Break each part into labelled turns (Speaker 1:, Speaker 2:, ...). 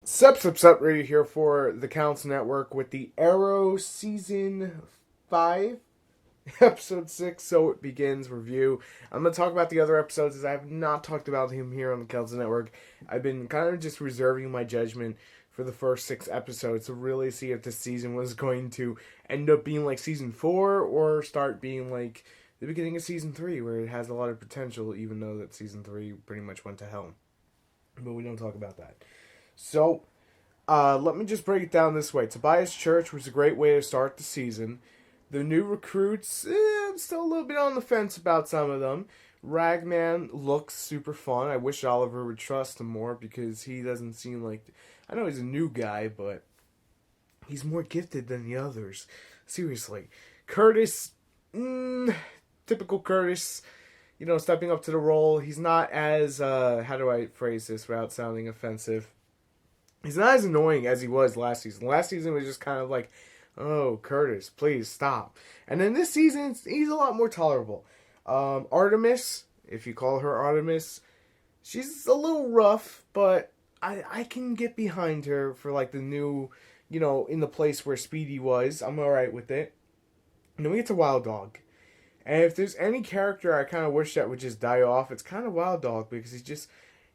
Speaker 1: Sup, right here for the TheCouncilNetwork with the Arrow Season 5, Episode 6, So It Begins review. I'm going to talk about the other episodes as I have not talked about him here on the TheCouncilNetwork. I've been kind of just reserving my judgment for the first 6 episodes to really see if this season was going to end up being like Season 4 or start being like the beginning of Season 3 where it has a lot of potential even though that Season 3 pretty much went to hell. But we don't talk about that. So, let me just break it down this way. Tobias Church was a great way to start the season. The new recruits, I'm still a little bit on the fence about some of them. Ragman looks super fun. I wish Oliver would trust him more because he doesn't seem like... I know he's a new guy, but he's more gifted than the others. Seriously. Curtis, typical Curtis, stepping up to the role. He's not as, how do I phrase this without sounding offensive? He's not as annoying as he was last season. Last season was just kind of like, oh, Curtis, please stop. And then this season, he's a lot more tolerable. Artemis, if you call her Artemis, she's a little rough, but I can get behind her for like the new, in the place where Speedy was. I'm alright with it. And then we get to Wild Dog. And if there's any character I kind of wish that would just die off, it's kind of Wild Dog because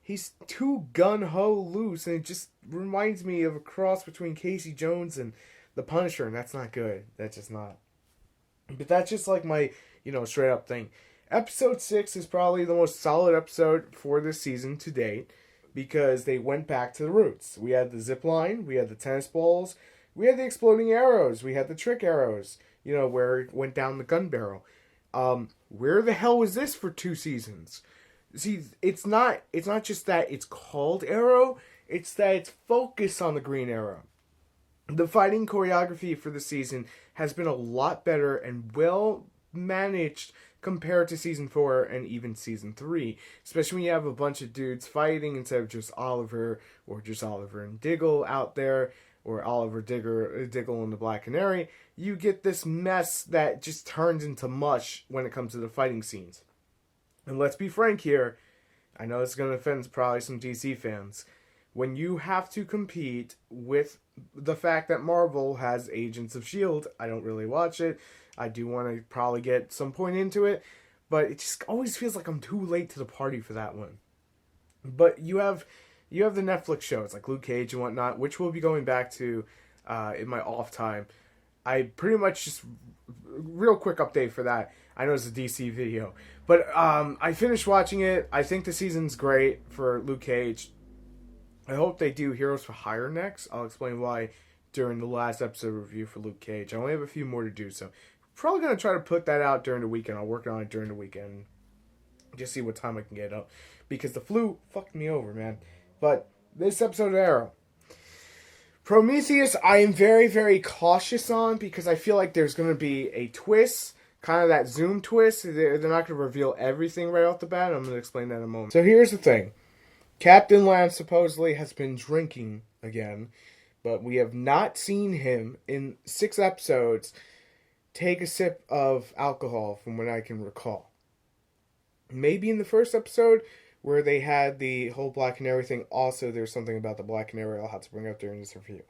Speaker 1: he's too gun-ho loose, and it just reminds me of a cross between Casey Jones and the Punisher, and that's not good. That's just not. But that's just like my, straight up thing. Episode 6 is probably the most solid episode for this season to date because they went back to the roots. We had the zip line, we had the tennis balls, we had the exploding arrows, we had the trick arrows, where it went down the gun barrel. Where the hell was this for 2 seasons? See, it's not just that it's called Arrow, it's that it's focused on the Green Arrow. The fighting choreography for the season has been a lot better and well managed compared to season 4 and even season 3. Especially when you have a bunch of dudes fighting instead of just Oliver or just Oliver and Diggle out there, or Oliver Diggle and the Black Canary. You get this mess that just turns into mush when it comes to the fighting scenes. And let's be frank here, I know it's going to offend probably some DC fans. When you have to compete with the fact that Marvel has Agents of S.H.I.E.L.D., I don't really watch it. I do want to probably get some point into it, but it just always feels like I'm too late to the party for that one. But you have the Netflix shows like Luke Cage and whatnot, which we'll be going back to in my off time. I pretty much just real quick update for that. I know it's a DC video, but I finished watching it. I think the season's great for Luke Cage. I hope they do Heroes for Hire next. I'll explain why during the last episode review for Luke Cage. I only have a few more to do, so probably gonna try to put that out during the weekend. I'll work on it during the weekend. Just see what time I can get up, because the flu fucked me over, man. But this episode of Arrow, Prometheus, I am very, very cautious on because I feel like there's going to be a twist, kind of that Zoom twist. They're not going to reveal everything right off the bat. I'm going to explain that in a moment. So here's the thing. Captain Lance supposedly has been drinking again, but we have not seen him in 6 episodes take a sip of alcohol from what I can recall. Maybe in the first episode, where they had the whole Black Canary thing. Also, there's something about the Black Canary I'll have to bring up during this review.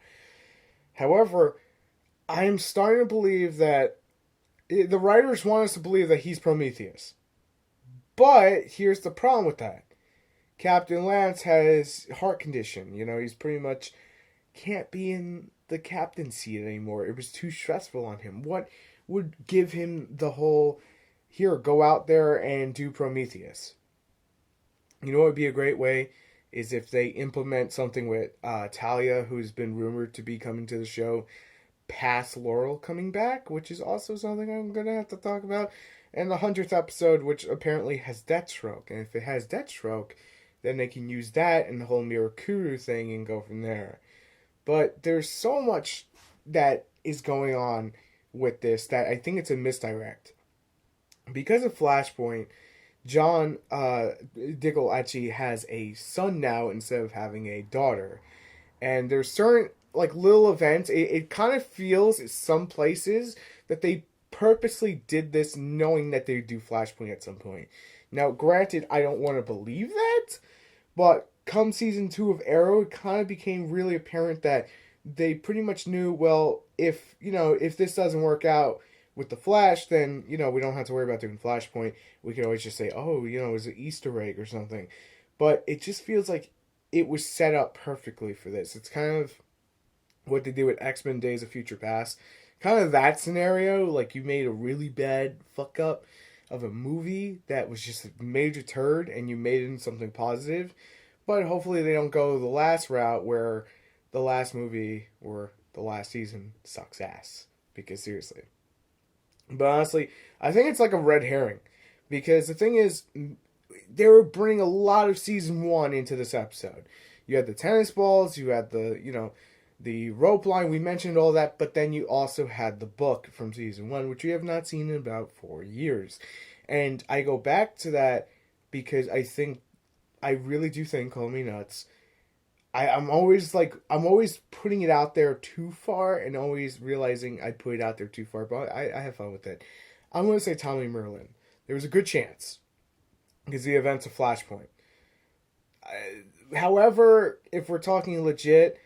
Speaker 1: However, I'm starting to believe that the writers want us to believe that he's Prometheus. But here's the problem with that. Captain Lance has heart condition. He's pretty much can't be in the captain seat anymore. It was too stressful on him. What would give him the whole, here, go out there and do Prometheus? You know what would be a great way is if they implement something with Talia, who's been rumored to be coming to the show, past Laurel coming back, which is also something I'm going to have to talk about. And the 100th episode, which apparently has Deathstroke. And if it has Deathstroke, then they can use that and the whole Mirakuru thing and go from there. But there's so much that is going on with this that I think it's a misdirect. Because of Flashpoint, John Diggle actually has a son now instead of having a daughter. And there's certain little events. It kind of feels in some places that they purposely did this knowing that they'd do Flashpoint at some point. Now, granted, I don't want to believe that, but come season 2 of Arrow, it kind of became really apparent that they pretty much knew, well, if this doesn't work out with the Flash, then, we don't have to worry about doing Flashpoint. We can always just say, oh, it was an Easter egg or something. But it just feels like it was set up perfectly for this. It's kind of what they do with X-Men Days of Future Past. Kind of that scenario, like you made a really bad fuck up of a movie that was just a major turd and you made it into something positive. But hopefully they don't go the last route where the last movie or the last season sucks ass. Because seriously. But honestly, I think it's like a red herring. Because the thing is, they were bringing a lot of season 1 into this episode. You had the tennis balls, you had the rope line, we mentioned all that, but then you also had the book from season 1, which we have not seen in about 4 years. And I go back to that because I really do think, call me nuts, I'm always putting it out there too far and always realizing I put it out there too far, but I have fun with it. I'm going to say Tommy Merlin. There was a good chance because the events of Flashpoint. However, if we're talking legit,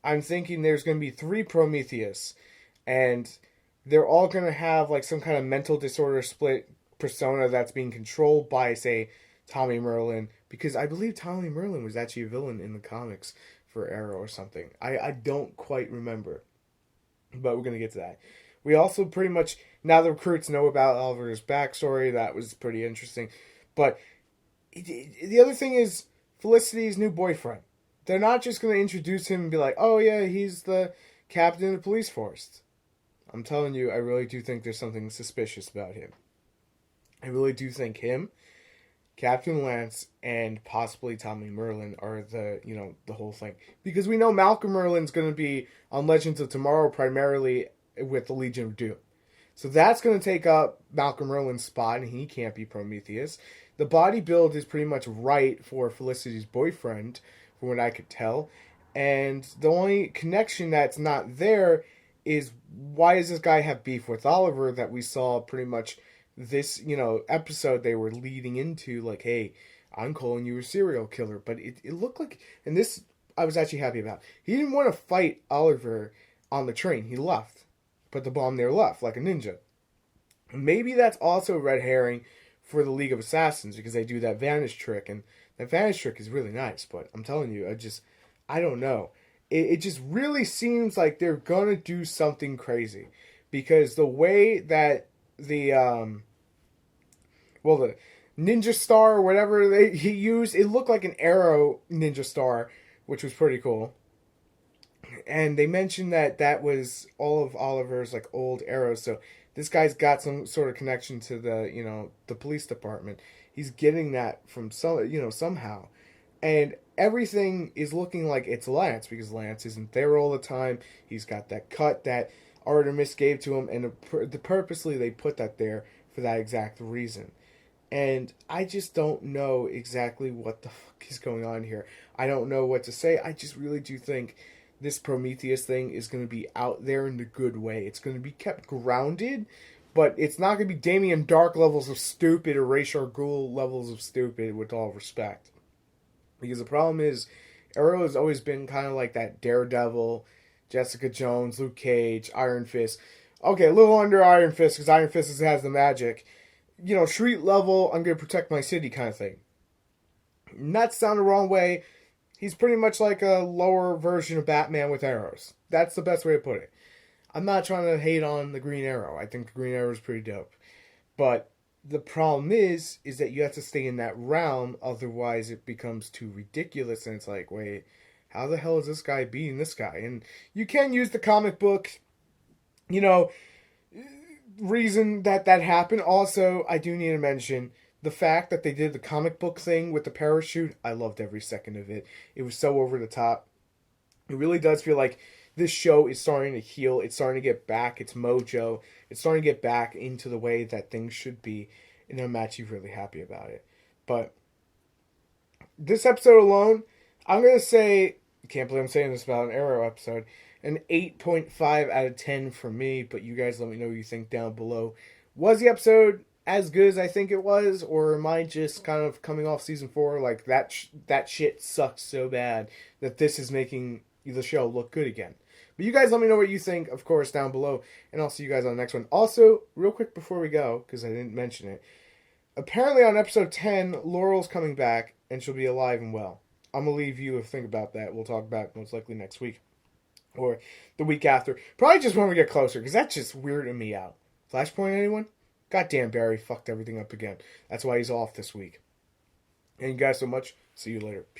Speaker 1: I'm thinking there's going to be 3 Prometheus, and they're all going to have like some kind of mental disorder split persona that's being controlled by, say, Tommy Merlin, because I believe Tommy Merlin was actually a villain in the comics for Arrow or something. I don't quite remember, but we're going to get to that. We also pretty much, now the recruits know about Oliver's backstory. That was pretty interesting. But the other thing is Felicity's new boyfriend. They're not just going to introduce him and be like, oh yeah, he's the captain of the police force. I'm telling you, I really do think there's something suspicious about him. I really do think him, Captain Lance, and possibly Tommy Merlin are the whole thing. Because we know Malcolm Merlin's going to be on Legends of Tomorrow primarily with the Legion of Doom. So that's going to take up Malcolm Merlin's spot, and he can't be Prometheus. The body build is pretty much right for Felicity's boyfriend, from what I could tell. And the only connection that's not there is, why does this guy have beef with Oliver that we saw pretty much this, episode they were leading into, like, hey, I'm calling you a serial killer. But it looked like, and this I was actually happy about, he didn't want to fight Oliver on the train. He left. Put the bomb there, left, like a ninja. Maybe that's also a red herring for the League of Assassins, because they do that vanish trick, and that vanish trick is really nice, but I'm telling you, I don't know. It just really seems like they're gonna do something crazy, because the way that the ninja star or whatever he used, it looked like an arrow ninja star, which was pretty cool. And they mentioned that was all of Oliver's like old arrows, so this guy's got some sort of connection to the police department. He's getting that from somehow. And everything is looking like it's Lance, because Lance isn't there all the time. He's got that cut that Artemis gave to him, and purposely they put that there for that exact reason. And I just don't know exactly what the fuck is going on here. I don't know what to say. I just really do think this Prometheus thing is going to be out there in the good way. It's going to be kept grounded, but it's not going to be Damien Dark levels of stupid or Ra's al Ghul levels of stupid, with all respect. Because the problem is, Arrow has always been kind of like that Daredevil, Jessica Jones, Luke Cage, Iron Fist. Okay, a little under Iron Fist, because Iron Fist has the magic. Street level, I'm going to protect my city kind of thing. Not to sound the wrong way, he's pretty much like a lower version of Batman with arrows. That's the best way to put it. I'm not trying to hate on the Green Arrow. I think the Green Arrow is pretty dope. But the problem is that you have to stay in that realm, otherwise it becomes too ridiculous, and it's like, wait, how the hell is this guy beating this guy? And you can use the comic book, reason that happened. Also, I do need to mention the fact that they did the comic book thing with the parachute. I loved every second of it. It was so over the top. It really does feel like this show is starting to heal. It's starting to get back its mojo. It's starting to get back into the way that things should be. And I'm actually really happy about it. But this episode alone, I'm going to say, I can't believe I'm saying this about an Arrow episode, an 8.5 out of 10 for me. But you guys let me know what you think down below. Was the episode as good as I think it was, or am I just kind of coming off season 4 like that shit sucks so bad that this is making the show look good again? But you guys let me know what you think, of course, down below, and I'll see you guys on the next one. Also, real quick before we go, because I didn't mention it, apparently on episode 10, Laurel's coming back, and she'll be alive and well. I'm going to leave you to think about that. We'll talk about it most likely next week. Or the week after. Probably just when we get closer, because that's just weirding me out. Flashpoint, anyone? Goddamn, Barry fucked everything up again. That's why he's off this week. Thank you guys so much. See you later.